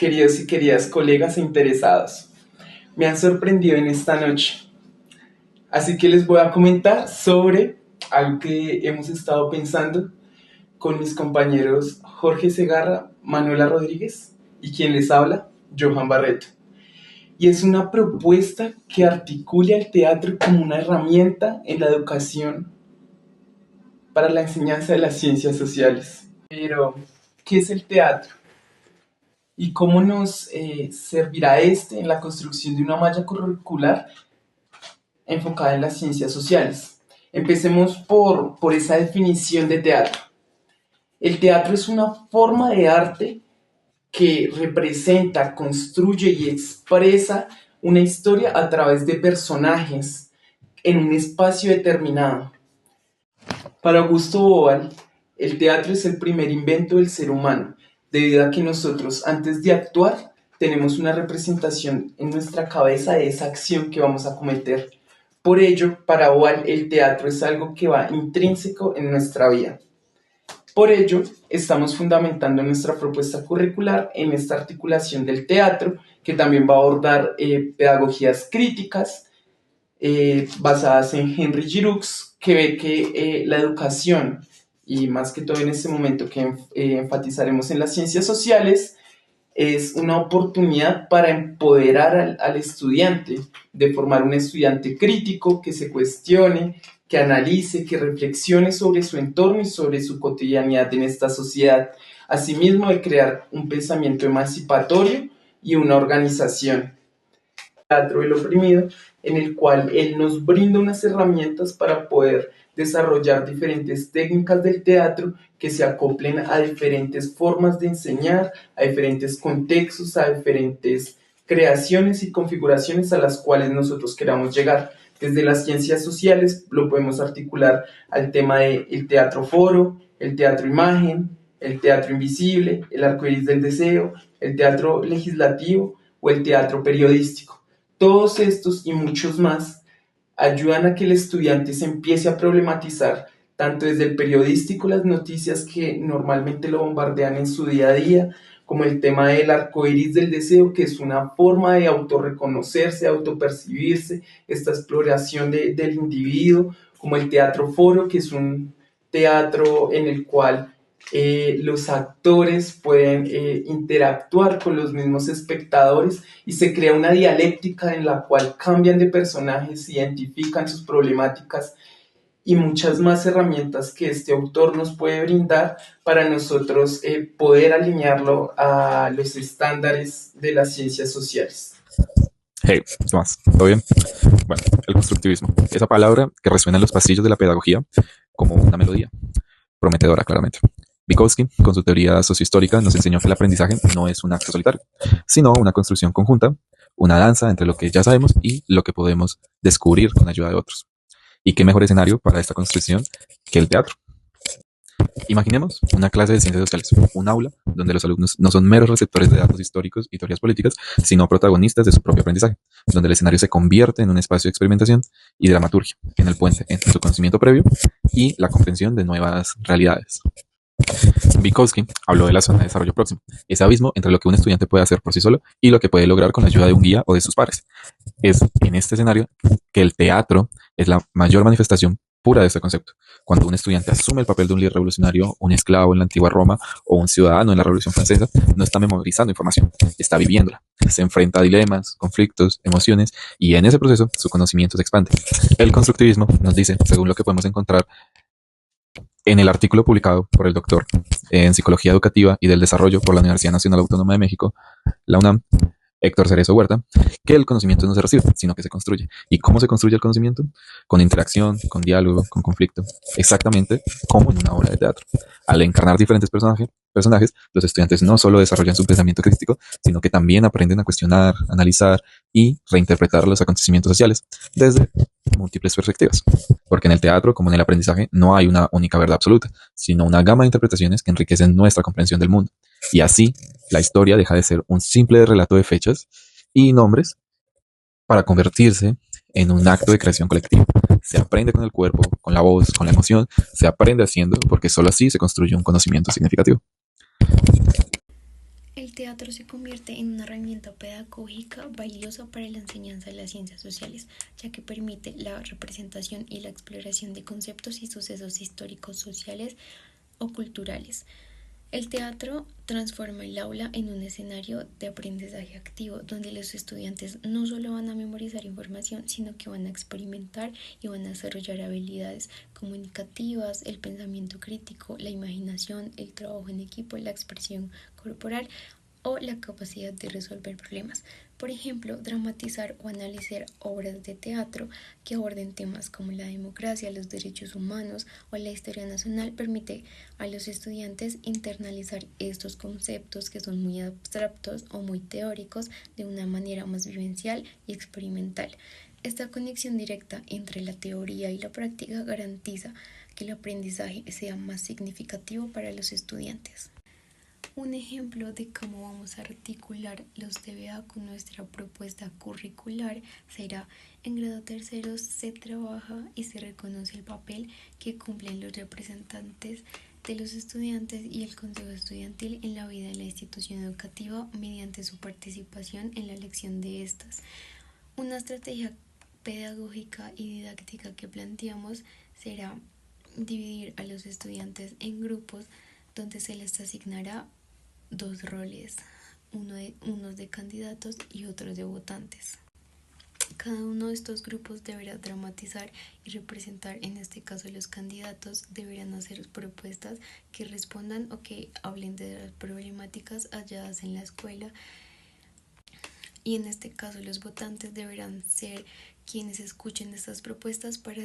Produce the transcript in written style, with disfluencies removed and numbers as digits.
queridos y queridas colegas e interesados. Me han sorprendido en esta noche, así que les voy a comentar sobre algo que hemos estado pensando con mis compañeros Jorge Segarra, Manuela Rodríguez y quien les habla, Johan Barreto. Y es una propuesta que articula el teatro como una herramienta en la educación para la enseñanza de las ciencias sociales. Pero, ¿qué es el teatro? ¿Y cómo nos servirá este en la construcción de una malla curricular enfocada en las ciencias sociales? Empecemos por esa definición de teatro. El teatro es una forma de arte que representa, construye y expresa una historia a través de personajes en un espacio determinado. Para Augusto Boal, el teatro es el primer invento del ser humano, debido a que nosotros, antes de actuar, tenemos una representación en nuestra cabeza de esa acción que vamos a cometer. Por ello, para Boal, el teatro es algo que va intrínseco en nuestra vida. Por ello, estamos fundamentando nuestra propuesta curricular en esta articulación del teatro, que también va a abordar pedagogías críticas basadas en Henry Giroux, que ve que la educación, y más que todo en este momento que enfatizaremos en las ciencias sociales, es una oportunidad para empoderar al estudiante, de formar un estudiante crítico que se cuestione, que analice, que reflexione sobre su entorno y sobre su cotidianidad en esta sociedad. Asimismo, de crear un pensamiento emancipatorio y una organización. Teatro del oprimido, en el cual él nos brinda unas herramientas para poder desarrollar diferentes técnicas del teatro que se acoplen a diferentes formas de enseñar, a diferentes contextos, a diferentes creaciones y configuraciones a las cuales nosotros queramos llegar. Desde las ciencias sociales lo podemos articular al tema del teatro foro, el teatro imagen, el teatro invisible, el arcoíris del deseo, el teatro legislativo o el teatro periodístico. Todos estos y muchos más ayudan a que el estudiante se empiece a problematizar tanto desde el periodístico las noticias que normalmente lo bombardean en su día a día, como el tema del arcoíris del deseo, que es una forma de autorreconocerse, autopercibirse, esta exploración del individuo, como el teatro foro, que es un teatro en el cual los actores pueden interactuar con los mismos espectadores y se crea una dialéctica en la cual cambian de personajes, identifican sus problemáticas y muchas más herramientas que este autor nos puede brindar para nosotros poder alinearlo a los estándares de las ciencias sociales. Hey, ¿qué más? ¿Todo bien? Bueno, el constructivismo, esa palabra que resuena en los pasillos de la pedagogía como una melodía, prometedora claramente. Vygotsky, con su teoría sociohistórica, nos enseñó que el aprendizaje no es un acto solitario, sino una construcción conjunta, una danza entre lo que ya sabemos y lo que podemos descubrir con ayuda de otros. ¿Y qué mejor escenario para esta construcción que el teatro? Imaginemos una clase de ciencias sociales, un aula donde los alumnos no son meros receptores de datos históricos y teorías políticas, sino protagonistas de su propio aprendizaje, donde el escenario se convierte en un espacio de experimentación y dramaturgia, en el puente entre su conocimiento previo y la comprensión de nuevas realidades. Vygotsky habló de la zona de desarrollo próximo, ese abismo entre lo que un estudiante puede hacer por sí solo y lo que puede lograr con la ayuda de un guía o de sus pares. Es en este escenario que el teatro es la mayor manifestación pura de este concepto. Cuando un estudiante asume el papel de un líder revolucionario, un esclavo en la antigua Roma o un ciudadano en la Revolución Francesa, no está memorizando información, está viviéndola. Se enfrenta a dilemas, conflictos, emociones y en ese proceso su conocimiento se expande. El constructivismo nos dice, según lo que podemos encontrar en el artículo publicado por el doctor en Psicología Educativa y del Desarrollo por la Universidad Nacional Autónoma de México, la UNAM, Héctor Cerezo Huerta, que el conocimiento no se recibe, sino que se construye. ¿Y cómo se construye el conocimiento? Con interacción, con diálogo, con conflicto. Exactamente como en una obra de teatro. Al encarnar diferentes personajes, los estudiantes no solo desarrollan su pensamiento crítico, sino que también aprenden a cuestionar, analizar y reinterpretar los acontecimientos sociales desde múltiples perspectivas. Porque en el teatro, como en el aprendizaje, no hay una única verdad absoluta, sino una gama de interpretaciones que enriquecen nuestra comprensión del mundo. Y así, la historia deja de ser un simple relato de fechas y nombres para convertirse en un acto de creación colectiva. Se aprende con el cuerpo, con la voz, con la emoción, se aprende haciendo, porque solo así se construye un conocimiento significativo. El teatro se convierte en una herramienta pedagógica valiosa para la enseñanza de las ciencias sociales, ya que permite la representación y la exploración de conceptos y sucesos históricos, sociales o culturales. El teatro transforma el aula en un escenario de aprendizaje activo, donde los estudiantes no solo van a memorizar información, sino que van a experimentar y van a desarrollar habilidades comunicativas, el pensamiento crítico, la imaginación, el trabajo en equipo, la expresión corporal o la capacidad de resolver problemas. Por ejemplo, dramatizar o analizar obras de teatro que aborden temas como la democracia, los derechos humanos o la historia nacional permite a los estudiantes internalizar estos conceptos que son muy abstractos o muy teóricos de una manera más vivencial y experimental. Esta conexión directa entre la teoría y la práctica garantiza que el aprendizaje sea más significativo para los estudiantes. Un ejemplo de cómo vamos a articular los TBA con nuestra propuesta curricular será: en grado tercero se trabaja y se reconoce el papel que cumplen los representantes de los estudiantes y el consejo estudiantil en la vida de la institución educativa mediante su participación en la elección de estas. Una estrategia pedagógica y didáctica que planteamos será dividir a los estudiantes en grupos donde se les asignará dos roles, unos de candidatos y otros de votantes. Cada uno de estos grupos deberá dramatizar y representar, en este caso los candidatos deberán hacer propuestas que respondan o que hablen de las problemáticas halladas en la escuela, y en este caso los votantes deberán ser quienes escuchen estas propuestas para